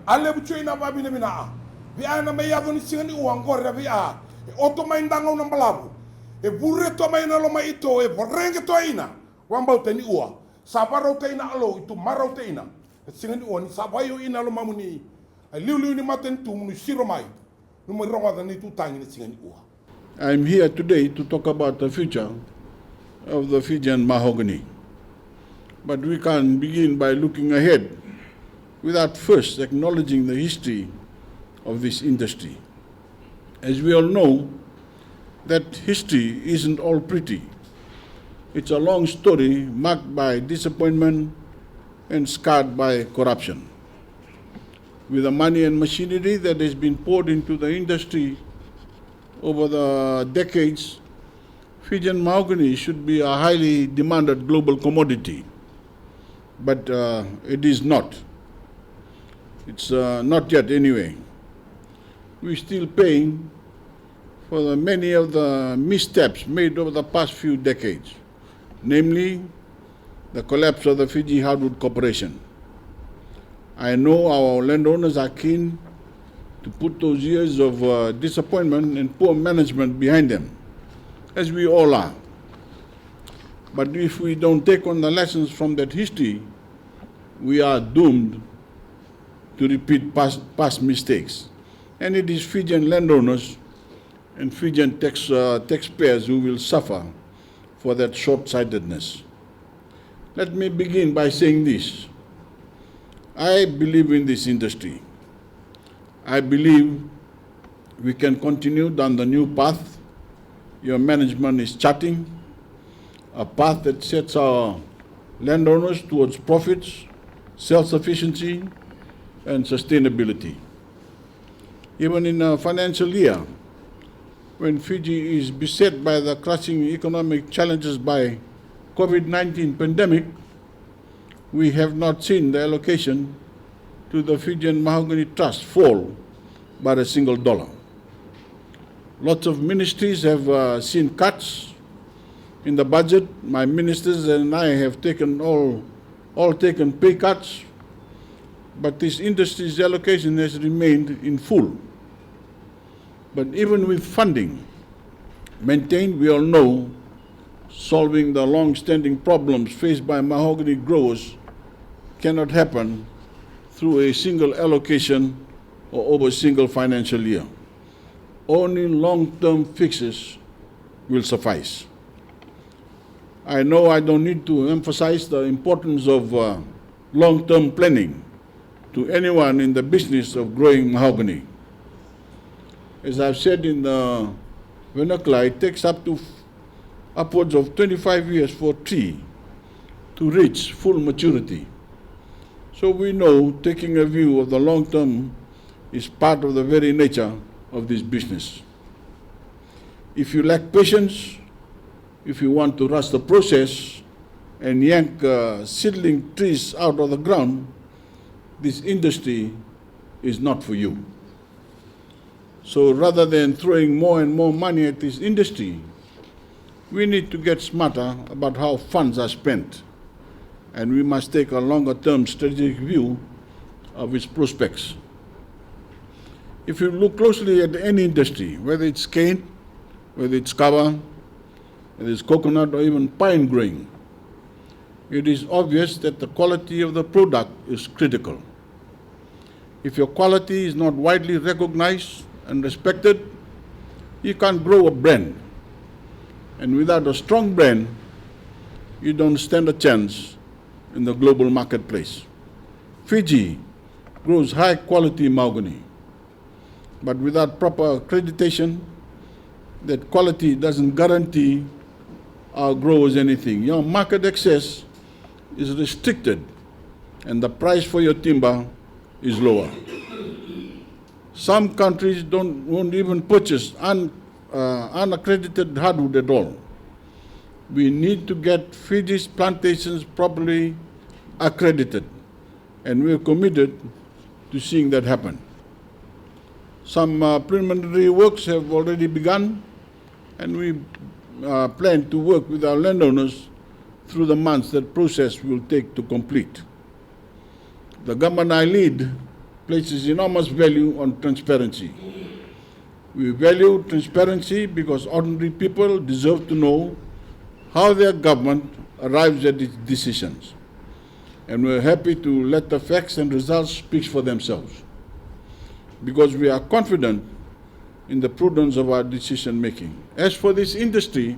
ale bucu ina babi na mina vi ana me ya voni singani uang gore vi a oto mai ndanga una malabu e burre to mai na lo mai ito e Voreqe to ina wambau teni ua saparo te ina alo itu marau te ina singani ua ni sabayo ina lo mamuni liu ni maten tu munu siro mai no mo ronga ni tu tangi ni singani ua. I'm here today to talk about the future of the Fijian mahogany. But we can't begin by looking ahead without first acknowledging the history of this industry. As we all know, that history isn't all pretty. It's a long story marked by disappointment and scarred by corruption. With the money and machinery that has been poured into the industry over the decades, Fijian mahogany should be a highly demanded global commodity. But it is not. It's not yet anyway. We're still paying for many of the missteps made over the past few decades, namely the collapse of the Fiji Hardwood Corporation. I know our landowners are keen to put those years of disappointment and poor management behind them, as we all are. But if we don't take on the lessons from that history, we are doomed to repeat past mistakes. And it is Fijian landowners and Fijian taxpayers who will suffer for that short-sightedness. Let me begin by saying this. I believe in this industry. I believe we can continue down the new path your management is charting, a path that sets our landowners towards profits, self-sufficiency, and sustainability. Even in a financial year, when Fiji is beset by the crushing economic challenges by COVID-19 pandemic, we have not seen the allocation to the Fijian Mahogany Trust fall by a single dollar. Lots of ministries have seen cuts in the budget. My ministers and I have taken all taken pay cuts, but this industry's allocation has remained in full. But even with funding maintained, we all know solving the long-standing problems faced by mahogany growers cannot happen through a single allocation or over a single financial year. Only long-term fixes will suffice. I know I don't need to emphasize the importance of long-term planning to anyone in the business of growing mahogany. As I've said in the vernacular, it takes upwards of 25 years for a tree to reach full maturity. So we know taking a view of the long term is part of the very nature of this business. If you lack patience, if you want to rush the process and yank seedling trees out of the ground, this industry is not for you. So rather than throwing more and more money at this industry, we need to get smarter about how funds are spent, and we must take a longer-term strategic view of its prospects. If you look closely at any industry, whether it's cane, whether it's kava, whether it's coconut or even pine growing, it is obvious that the quality of the product is critical. If your quality is not widely recognized and respected, you can't grow a brand. And without a strong brand, you don't stand a chance in the global marketplace. Fiji grows high quality mahogany, but without proper accreditation, that quality doesn't guarantee our growers anything. Your market access is restricted and the price for your timber is lower. Some countries won't even purchase unaccredited hardwood at all. We need to get Fiji's plantations properly accredited, and we are committed to seeing that happen. Some preliminary works have already begun, and we plan to work with our landowners through the months that process will take to complete. The government I lead places enormous value on transparency. We value transparency because ordinary people deserve to know how their government arrives at its decisions. And we're happy to let the facts and results speak for themselves, because we are confident in the prudence of our decision making. As for this industry,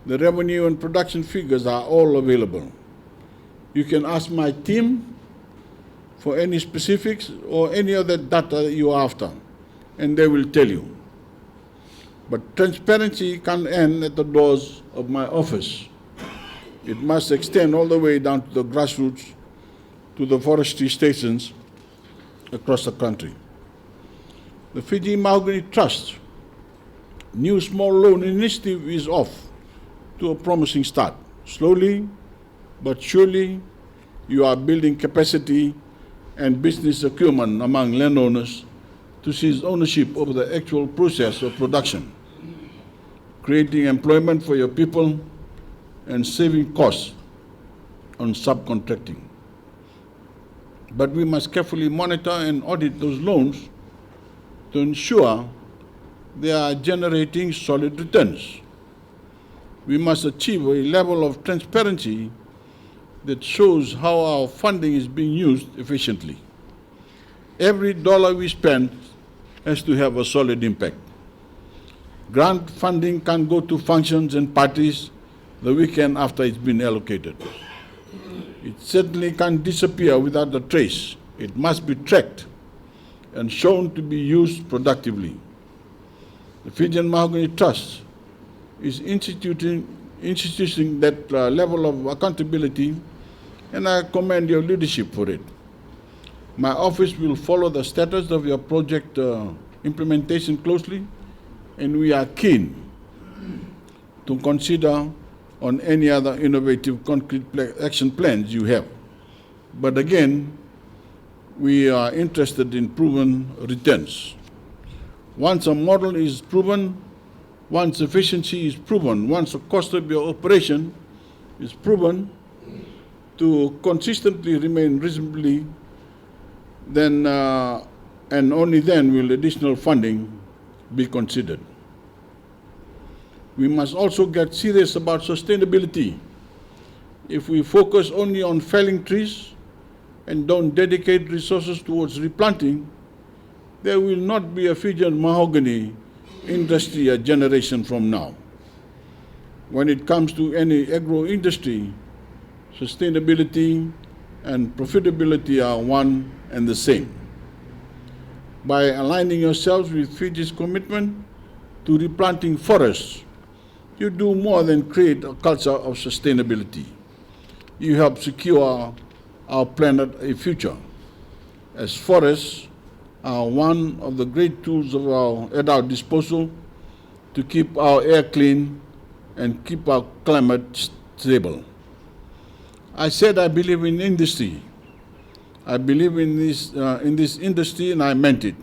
the revenue and production figures are all available. You can ask my team for any specifics or any other data that you're after, and they will tell you. But transparency can't end at the doors of my office. It must extend all the way down to the grassroots, to the forestry stations across the country. The Fiji Mahogany Trust new small loan initiative is off to a promising start. Slowly but surely, you are building capacity and business acumen among landowners to seize ownership over the actual process of production, creating employment for your people and saving costs on subcontracting. But we must carefully monitor and audit those loans to ensure they are generating solid returns. We must achieve a level of transparency that shows how our funding is being used efficiently. Every dollar we spend has to have a solid impact. Grant funding can't go to functions and parties the weekend after it's been allocated. It certainly can't disappear without a trace. It must be tracked and shown to be used productively. The Fijian Mahogany Trust is instituting that level of accountability, and I commend your leadership for it. My office will follow the status of your project implementation closely, and we are keen to consider on any other innovative concrete action plans you have. But again, we are interested in proven returns. Once a model is proven, once efficiency is proven, once the cost of your operation is proven to consistently remain reasonably, then and only then will additional funding be considered. We must also get serious about sustainability. If we focus only on felling trees and don't dedicate resources towards replanting, there will not be a Fijian mahogany industry a generation from now. When it comes to any agro-industry, sustainability and profitability are one and the same. By aligning yourselves with Fiji's commitment to replanting forests, you do more than create a culture of sustainability. You help secure our planet a future, as forests are one of the great tools at our disposal to keep our air clean and keep our climate stable. I said I believe in industry. I believe in this industry, and I meant it.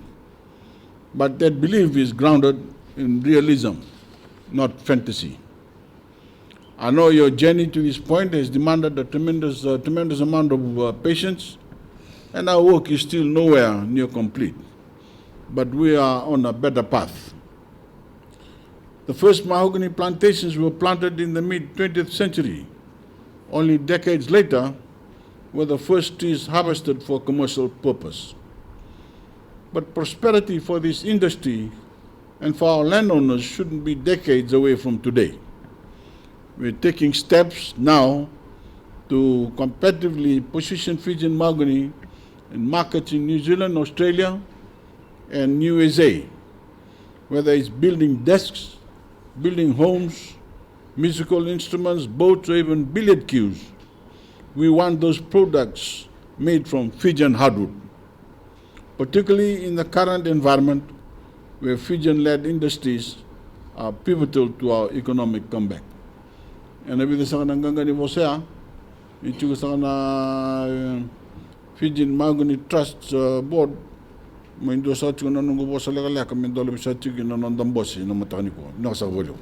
But that belief is grounded in realism, not fantasy. I know your journey to this point has demanded a tremendous amount of patience, and our work is still nowhere near complete. But we are on a better path. The first mahogany plantations were planted in the mid-20th century. Only decades later were the first trees harvested for commercial purpose. But prosperity for this industry and for our landowners shouldn't be decades away from today. We're taking steps now to competitively position Fijian mahogany in markets in New Zealand, Australia, and USA, whether it's building desks, building homes, musical instruments, boats, or even billiard cues. We want those products made from Fijian hardwood, particularly in the current environment where Fijian-led industries are pivotal to our economic comeback. And with the Nangangani Vosaia, it was on Fijian Mahogany Trust board. May do sa tingnan ng gubo sa lagalak kami dolo sa tingnan ng dambosi ng matani ko. Nasa volyo.